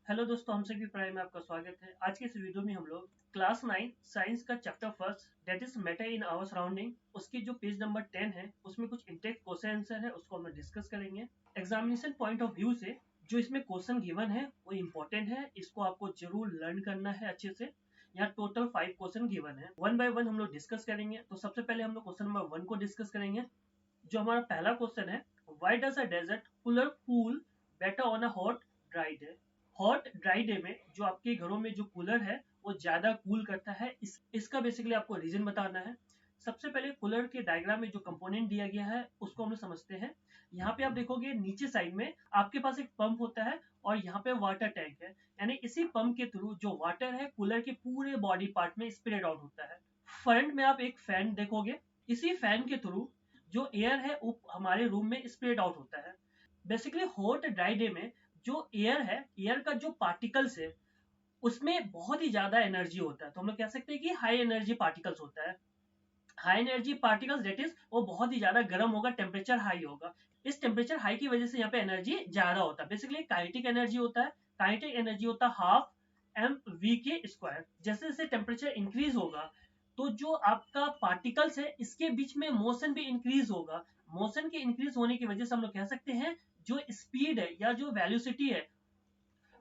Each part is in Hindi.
हेलो दोस्तों, हम सभी पढ़ाई में आपका स्वागत है। आज के इस वीडियो में हम लोग क्लास 9 साइंस का chapter first that is matter in our surrounding उसकी जो पेज नंबर 10 है उसमें कुछ इंटेक्ट क्वेश्चन आंसर है, उसको हम डिस्कस करेंगे। एग्जामिनेशन पॉइंट ऑफ व्यू से जो इसमें क्वेश्चन गिवन है वो इम्पोर्टेंट है, इसको आपको जरूर लर्न करना है अच्छे से। यहाँ टोटल 5 क्वेश्चन गिवन है, वन बाय वन हम लोग डिस्कस करेंगे। तो सबसे पहले हम लोग क्वेश्चन नंबर 1 को डिस्कस करेंगे। जो हमारा पहला क्वेश्चन है, why does a desert cooler cool better on a hot dry day. Hot dry day में जो आपके घरों में जो कूलर है वो ज्यादा कूल करता है, इसका बेसिकली आपको रीजन बताना है। सबसे पहले कूलर के डायग्राम में जो कंपोनेंट दिया गया है उसको हम समझते हैं। यहाँ पे आप देखोगे नीचे साइड में आपके पास एक पंप होता है और यहाँ पे वाटर टैंक है, यानी इसी पंप के थ्रू जो वाटर है कूलर के पूरे बॉडी पार्ट में स्प्रेड आउट होता है। फ्रंट में आप एक फैन देखोगे, इसी फैन के थ्रू जो एयर है वो हमारे रूम में स्प्रेड आउट होता है। बेसिकली हॉट ड्राई डे में जो एयर है, एयर का जो पार्टिकल्स है उसमें बहुत ही ज्यादा एनर्जी होता है, तो हम लोग कह सकते हैं कि हाई एनर्जी पार्टिकल्स होता है। High energy particles that is वो बहुत ही ज्यादा गर्म होगा, टेम्परेचर हाई होगा। इस टेम्परेचर हाई की वजह से यहाँ पे एनर्जी ज्यादा होता है। बेसिकली काइनेटिक एनर्जी होता है, काइनेटिक एनर्जी होता है हाफ एम वी के स्क्वायर। जैसे जैसे टेम्परेचर इंक्रीज होगा तो जो आपका पार्टिकल्स है इसके बीच में मोशन भी इंक्रीज होगा। मोशन के इंक्रीज होने की वजह से हम लोग कह सकते हैं जो स्पीड है या जो वेलोसिटी है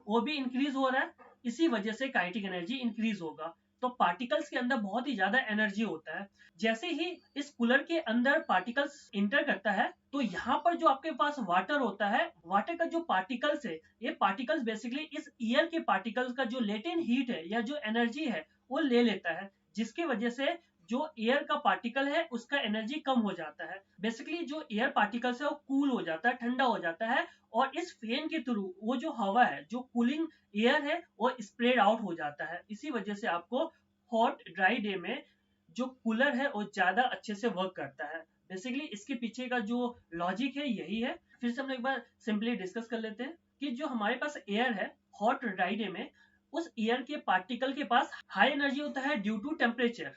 वो भी इंक्रीज हो रहा है, इसी वजह से काइनेटिक एनर्जी इंक्रीज होगा। तो पार्टिकल्स के अंदर बहुत ही ज्यादा एनर्जी होता है। जैसे ही इस कूलर के अंदर पार्टिकल्स इंटर करता है तो यहाँ पर जो आपके पास वाटर होता है, वाटर का जो पार्टिकल्स है, ये पार्टिकल्स बेसिकली इस एयर के पार्टिकल्स का जो लेटेंट हीट है या जो एनर्जी है वो ले लेता है, जिसकी वजह से जो एयर का पार्टिकल है उसका एनर्जी कम हो जाता है। बेसिकली जो एयर पार्टिकल्स है वो कूल हो जाता है, ठंडा हो जाता है, और इस फैन के थ्रू वो जो हवा है, जो कूलिंग एयर है, वो स्प्रेड आउट हो जाता है। इसी वजह से आपको हॉट ड्राई डे में जो कूलर है वो ज्यादा अच्छे से वर्क करता है। बेसिकली इसके पीछे का जो लॉजिक है यही है। फिर से हम एक बार सिंपली डिस्कस कर लेते हैं कि जो हमारे पास एयर है हॉट ड्राई डे में, उस एयर के पार्टिकल के पास हाई एनर्जी होता है ड्यू टू टेम्परेचर।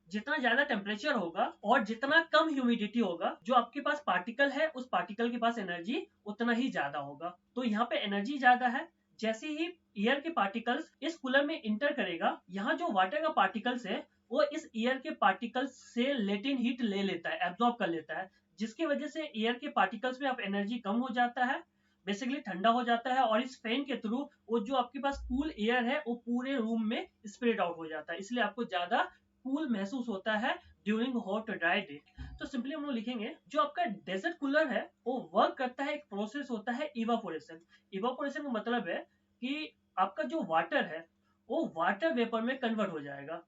जितना ज्यादा टेम्परेचर होगा और जितना कम ह्यूमिडिटी होगा, जो आपके पास पार्टिकल है उस पार्टिकल के पास एनर्जी उतना ही ज्यादा होगा। तो यहाँ पे एनर्जी ज्यादा है। जैसे ही एयर के पार्टिकल्स इस कूलर में इंटर करेगा, यहाँ जो वाटर का पार्टिकल्स है वो इस एयर के पार्टिकल्स से लेटेंट हीट ले लेता है, एब्जॉर्ब कर लेता है, जिसकी वजह से एयर के पार्टिकल्स में अब एनर्जी कम हो जाता है, बेसिकली ठंडा हो जाता है, और इस फैन के थ्रू वो जो आपके पास कूल एयर है वो पूरे रूम में स्प्रेड आउट हो जाता है, इसलिए आपको ज्यादा कूल महसूस होता है ड्यूरिंग हॉट ड्राई डे। तो सिंपली हम लोग लिखेंगे जो आपका डेजर्ट कूलर है वो वर्क करता है, एक प्रोसेस होता है इवापोरेशन। इवापोरेशन का मतलब है कि आपका जो वाटर है वो वाटर वेपर में कन्वर्ट हो जाएगा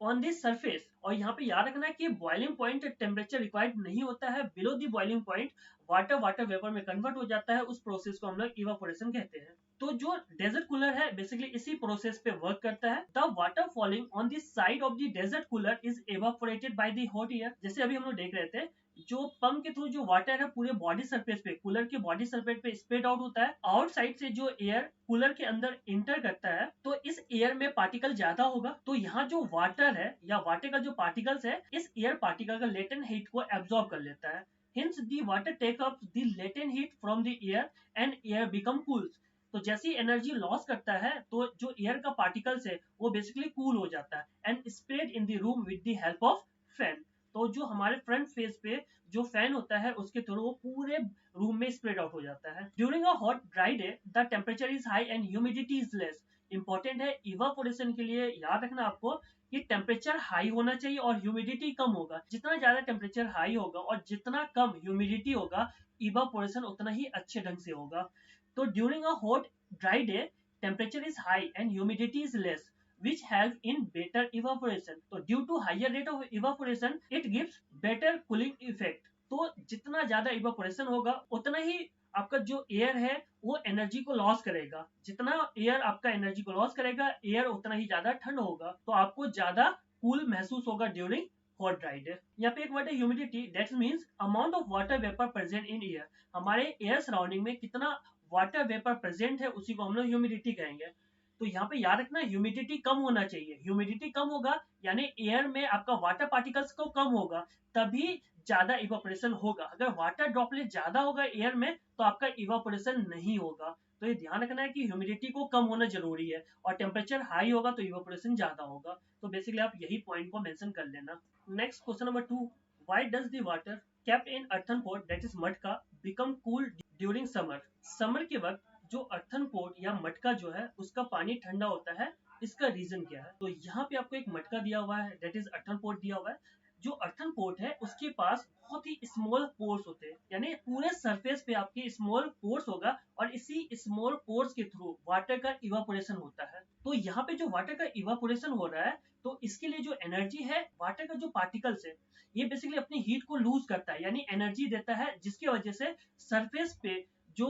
ऑन दिस सरफेस। और यहाँ पे याद रखना है कि बॉइलिंग पॉइंट टेम्परेचर रिक्वायर्ड नहीं होता है, below the boiling point water water vapour में कन्वर्ट हो जाता है, उस प्रोसेस को हम लोग इवापोरेशन कहते हैं। तो जो डेजर्ट कूलर है बेसिकली इसी प्रोसेस पे वर्क करता है। The water falling on the side of the desert cooler is evaporated by the hot air. जैसे अभी हम लोग देख रहे थे, जो पंप के थ्रू जो वाटर है पूरे बॉडी सरफेस पे, कूलर के बॉडी सरफेस पे स्प्रेड आउट होता है। आउटसाइड से जो एयर कूलर के अंदर इंटर करता है तो इस एयर में पार्टिकल ज्यादा होगा, तो यहाँ जो वाटर है या वाटर का जो पार्टिकल्स है इस एयर पार्टिकल का लेटेंट हीट को एब्जॉर्ब कर लेता है। Hence the water takes up the latent heat from the air and air become cools। तो जैसी एनर्जी लॉस करता है तो जो एयर का पार्टिकल्स है वो बेसिकली कूल हो जाता है and spread in the room with the help of fan. तो जो हमारे फ्रंट फेस पे जो फैन होता है उसके थ्रू वो पूरे रूम में स्प्रेड आउट हो जाता है। During a hot dry day the temperature is high and humidity is less. Important है इवापोरेशन के लिए, याद रखना आपको कि टेम्परेचर हाई होना चाहिए और ह्यूमिडिटी कम होगा। जितना ज्यादा टेम्परेचर हाई होगा और जितना कम ह्यूमिडिटी होगा, इवापोरेशन उतना ही अच्छे ढंग से होगा। तो during a hot dry day temperature is high and humidity is less which help in better evaporation। तो due to higher rate of evaporation it gives better cooling effect। तो जितना ज्यादा evaporation होगा उतना ही आपका जो एयर है वो एनर्जी को लॉस करेगा। जितना एयर आपका एनर्जी को लॉस करेगा, एयर उतना ही ज्यादा ठंड होगा, तो आपको ज्यादा कूल महसूस होगा ड्यूरिंग हॉट ड्राई डे। यहाँ पे एक वर्ड है humidity, that means amount of water vapour present in air. हमारे एयर सराउंडिंग में कितना वाटर वेपर प्रेजेंट है उसी को हम लोग ह्यूमिडिटी कहेंगे। तो यहाँ पे याद रखना ह्यूमिडिटी कम होना चाहिए। ह्यूमिडिटी कम होगा यानी एयर में आपका वाटर पार्टिकल्स को कम होगा, तभी ज्यादा इवापोरेशन होगा। अगर वाटर ड्रॉपलेट ज्यादा होगा एयर में तो आपका इवापोरेशन नहीं होगा। तो ये ध्यान रखना है कि ह्यूमिडिटी को कम होना जरूरी है, और टेम्परेचर हाई होगा तो इवापोरेशन ज्यादा होगा। तो बेसिकली आप यही पॉइंट को मेंशन कर लेना। Next question number 2, why does the water kept in earthen pot that is मटका become cool during summer? Summer के वक्त जो अर्थन पोट या मटका जो है उसका पानी ठंडा होता है, इसका रीजन क्या है? तो यहाँ पे आपको एक मटका दिया हुआ है, दैट इज अर्थन पोट दिया हुआ है। जो अर्थन पोट है उसके पास बहुत ही स्मॉल पोर्स होते हैं, यानी पूरे सरफेस पे आपके स्मॉल पोर्स होगा, और इसी स्मॉल पोर्स के थ्रू वाटर का इवापोरेशन होता है। तो यहाँ पे जो वाटर का इवापोरेशन हो रहा है, तो इसके लिए जो एनर्जी है, वाटर का जो पार्टिकल्स है ये बेसिकली अपनी हीट को लूज करता है, यानी एनर्जी देता है, जिसकी वजह से सरफेस पे जो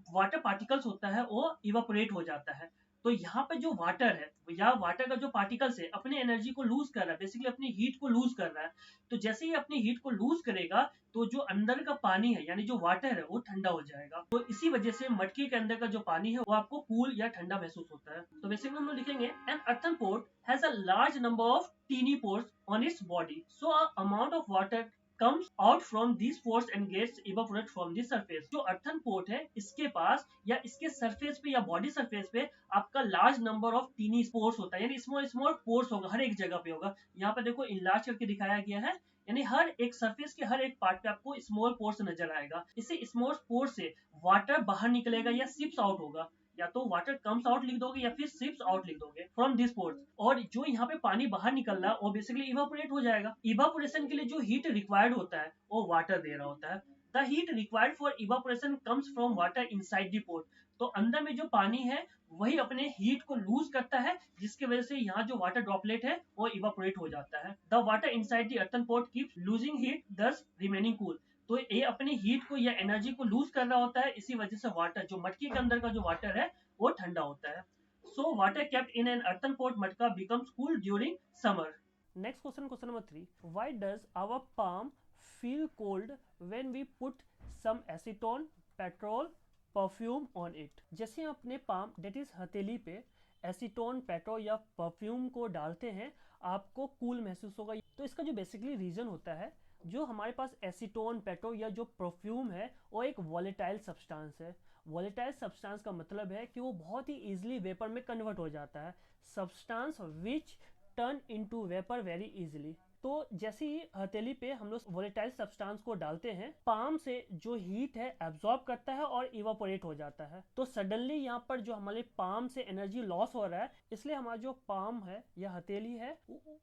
वाटर पार्टिकल्स होता है वो इवापोरेट हो जाता है। तो यहाँ पे जो वाटर है या वाटर का जो पार्टिकल्स है अपनी एनर्जी को लूज कर रहा है, बेसिकली अपनी हीट को लूज कर रहा है। तो जैसे ही अपनी हीट को लूज करेगा तो जो अंदर का पानी है यानी जो वाटर है वो ठंडा हो जाएगा। तो इसी वजह से मटके के अंदर का जो पानी है वो आपको कूल या ठंडा महसूस होता है। तो बेसिकली हम लोग लिखेंगे an earthen pot has a large number of tiny pores on its body, so a amount of water comes out from these pores and gets evaporate from the surface। जो अर्थन पोर्ट है इसके पास या इसके सरफेस पे या बॉडी सरफेस पे आपका large number of tiny spores होता है, यानी स्मॉल स्मॉल पोर्स होगा, हर एक जगह पे होगा। यहाँ पे देखो इनलार्ज करके दिखाया गया है, यानी हर एक सरफेस के हर एक पार्ट पे आपको स्मॉल पोर्स नजर आएगा। इसे स्मॉल पोर्स से वाटर बाहर निकलेगा या सिप्स आउट होगा, या तो वाटर कम्स आउट लिख दोगे या फिर सिप्स आउट लिख दोगे फ्रॉम दिस पोर्स। और जो यहाँ पे पानी बाहर निकल रहा है वो बेसिकली इवापोरेट हो जाएगा। इवापोरेशन के लिए जो हीट रिक्वायर्ड होता है वो वाटर दे रहा होता है। The heat required for evaporation comes from water inside the port. तो अंदर में जो पानी है वही अपने हीट को लूज करता है, जिसकी वजह से यहाँ जो वाटर ड्रॉपलेट है वो इवापोरेट हो जाता है। The water inside the earthen port keeps losing heat दस रिमेनिंग कूल। तो ये अपनी हीट को या एनर्जी को लूज कर रहा होता है, इसी वजह से वाटर जो मटके के अंदर का जो वाटर है वो ठंडा होता है। So water kept in an earthen pot matka becomes cool during summer. Next question, question number 3, why does our palm feel cold when we put some acetone, petrol, perfume on it? जैसे हम अपने पाम डेट इज हथेली पे एसीटोन, पेट्रोल या परफ्यूम को डालते हैं आपको कूल महसूस होगा। तो इसका जो बेसिकली रीजन होता है, जो हमारे पास एसीटोन, पेट्रोल या जो परफ्यूम है वो एक वॉलेटाइल सब्सटेंस है। वॉलेटाइल सब्सटेंस का मतलब है कि वो बहुत ही इजीली वेपर में कन्वर्ट हो जाता है, substance which turn into vapour very easily. तो जैसे ही हथेली पे हम लोग वोलेटाइल सब्सटेंस को डालते हैं, पाम से जो हीट है एब्जॉर्ब करता है और इवापोरेट हो जाता है। तो सडनली यहाँ पर जो हमारे पाम से एनर्जी लॉस हो रहा है, इसलिए हमारा जो पाम है या हथेली है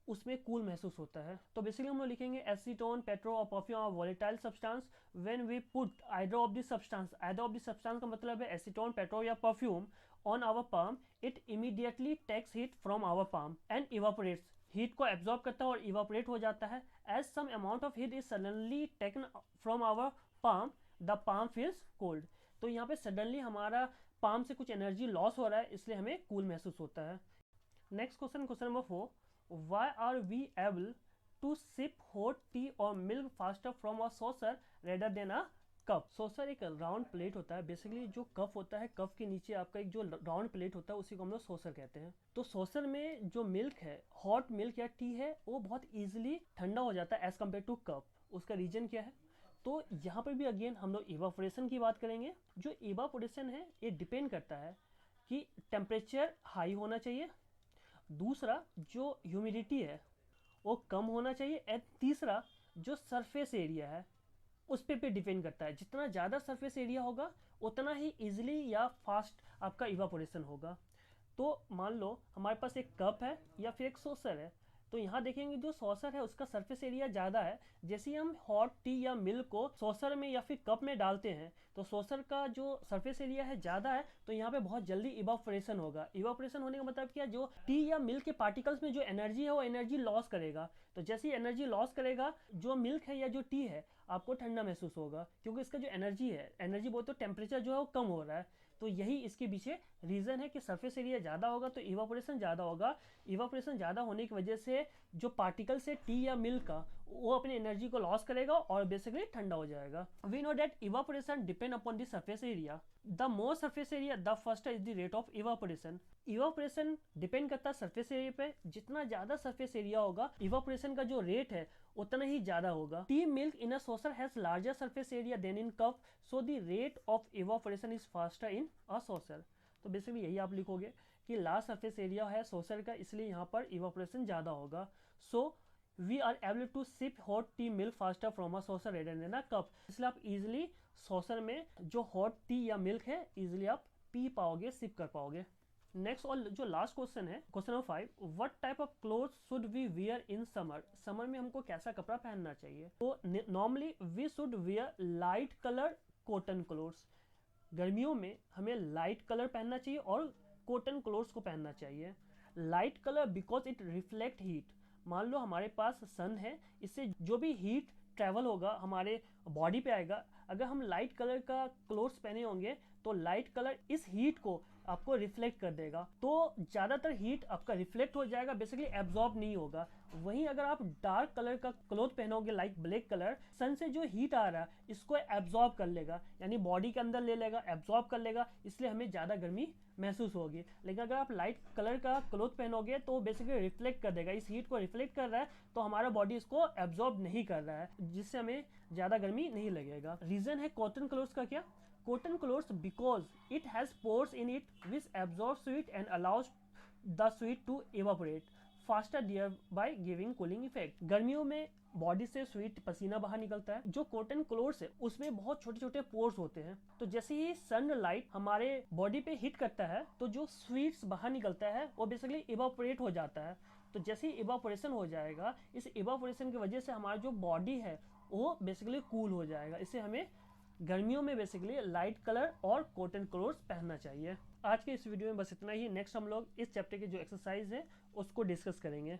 उसमें कूल महसूस होता है। तो बेसिकली हम लोग लिखेंगे एसीटोन, पेट्रोल और परफ्यूम और volatile substance when we put either of the substance. Either of the substance का मतलब है एसीटोन, पेट्रोल या perfume on our palm, it immediately takes heat from our palm and evaporates. Heat को एब्जॉर्ब करता है और इवापोरेट हो जाता है। As some amount of heat is suddenly taken from our palm, the palm feels cold. तो यहाँ पे सडनली हमारा पाम से कुछ एनर्जी लॉस हो रहा है, इसलिए हमें कूल महसूस होता है। Next question, question number 4, why are we able to sip hot tea और milk faster from a saucer rather than a cup? Saucer एक राउंड प्लेट होता है, बेसिकली जो कप होता है, कप के नीचे आपका एक जो राउंड प्लेट होता है उसी को हम लोग सॉसर कहते हैं। तो सॉसर में जो मिल्क है, हॉट मिल्क या टी है, वो बहुत इजीली ठंडा हो जाता है एज कम्पेयर टू कप। उसका रीजन क्या है? तो यहाँ पर भी अगेन हम लोग इवापोरेशन की बात करेंगे। जो इवापोरेशन है ये डिपेंड करता है कि टेम्परेचर हाई होना चाहिए, दूसरा जो ह्यूमिडिटी है वो कम होना चाहिए, एंड तीसरा जो सरफेस एरिया है उस पे डिपेंड करता है। जितना ज़्यादा सरफेस एरिया होगा उतना ही इजीली या फास्ट आपका इवापोरेशन होगा। तो मान लो हमारे पास एक कप है या फिर एक सॉसर है, तो यहाँ देखेंगे जो सॉसर है उसका सरफेस एरिया ज़्यादा है। जैसे ही हम हॉट टी या मिल्क को सॉसर में या फिर कप में डालते हैं तो सॉसर का जो सरफेस एरिया है ज़्यादा है, तो यहाँ पे बहुत जल्दी इवापोरेशन होगा। इवापोरेशन होने का मतलब क्या, जो टी या मिल्क के पार्टिकल्स में जो एनर्जी है वो एनर्जी लॉस करेगा। तो जैसे ही एनर्जी लॉस करेगा, जो मिल्क है या जो टी है आपको ठंडा महसूस होगा, क्योंकि इसका जो एनर्जी है, एनर्जी बोलते तो टेम्परेचर जो है वो कम हो रहा है। तो यही इसके पीछे रीज़न है कि सरफेस एरिया ज़्यादा होगा तो इवापोरेशन ज़्यादा होगा। इवापोरेशन ज़्यादा होने की वजह से जो पार्टिकल्स है टी या मिल्क का, वो अपनी एनर्जी को लॉस करेगा और बेसिकली ठंडा हो जाएगा। We know that evaporation depend upon the surface area. The more surface area the faster is the rate of evaporation. Evaporation depend करता है सरफेस एरिया पे। जितना ज़्यादा सरफेस एरिया होगा, इवापोरेशन का जो रेट है उतना ही ज्यादा होगा। Tea milk in a saucer has larger surface area than in cup, so the rate of evaporation is faster in a saucer. तो बेसिकली यही आप लिखोगे कि लार्ज सरफेस एरिया है सॉसर का, इसलिए यहाँ पर इवापोरेशन ज्यादा होगा। So we are able to sip hot tea milk faster from a saucer rather than a cup. इसलिए आप इजिली सॉसर में जो हॉट टी या मिल्क है इजिली आप पी पाओगे, सिप कर पाओगे। नेक्स्ट और जो लास्ट क्वेश्चन है, question number 5, what type of cloth should we wear in summer. Summer में हमको कैसा कपड़ा पहनना चाहिए? तो normally we should wear light colour cotton clothes. गर्मियों में हमें लाइट कलर पहनना चाहिए और कॉटन क्लोथ्स को पहनना चाहिए। Light colour because it reflect heat. मान लो हमारे पास सन है, इससे जो भी हीट ट्रेवल होगा हमारे बॉडी पे आएगा। अगर हम लाइट कलर का क्लोथ्स पहने होंगे तो लाइट कलर इस हीट को आपको रिफ्लेक्ट कर देगा, तो ज़्यादातर हीट आपका रिफ्लेक्ट हो जाएगा, बेसिकली एब्जॉर्ब नहीं होगा। वहीं अगर आप डार्क कलर का क्लोथ पहनोगे लाइक ब्लैक कलर, सन से जो हीट आ रहा है इसको एब्जॉर्ब कर लेगा, यानी बॉडी के अंदर ले लेगा, एब्जॉर्ब कर लेगा, इसलिए हमें ज़्यादा गर्मी महसूस होगी। लेकिन अगर आप लाइट कलर का क्लोथ पहनोगे तो बेसिकली रिफ्लेक्ट कर देगा, इस हीट को रिफ्लेक्ट कर रहा है, तो हमारा बॉडी इसको एब्जॉर्ब नहीं कर रहा है, जिससे हमें ज़्यादा गर्मी नहीं लगेगा। रीज़न है कॉटन क्लोथ्स का क्या? Cotton clothes because it has pores in it which absorbs sweat and allows the sweat to evaporate faster thereby giving cooling effect। गर्मियों में बॉडी से स्वीट पसीना बाहर निकलता है। जो कॉटन क्लोथ्स है उसमें बहुत छोटे छोटे पोर्स होते हैं, तो जैसे ही सनलाइट हमारे बॉडी पे हिट करता है तो जो स्वीट्स बाहर निकलता है वो बेसिकली इवापोरेट हो जाता है। तो जैसे ही इवापोरेशन हो जाएगा, इस इवापोरेशन की वजह से हमारा जो बॉडी है वो बेसिकली कूल हो जाएगा। इससे हमें गर्मियों में बेसिकली लाइट कलर और कॉटन क्लोथ्स पहनना चाहिए। आज के इस वीडियो में बस इतना ही। नेक्स्ट हम लोग इस चैप्टर की जो एक्सरसाइज है उसको डिस्कस करेंगे।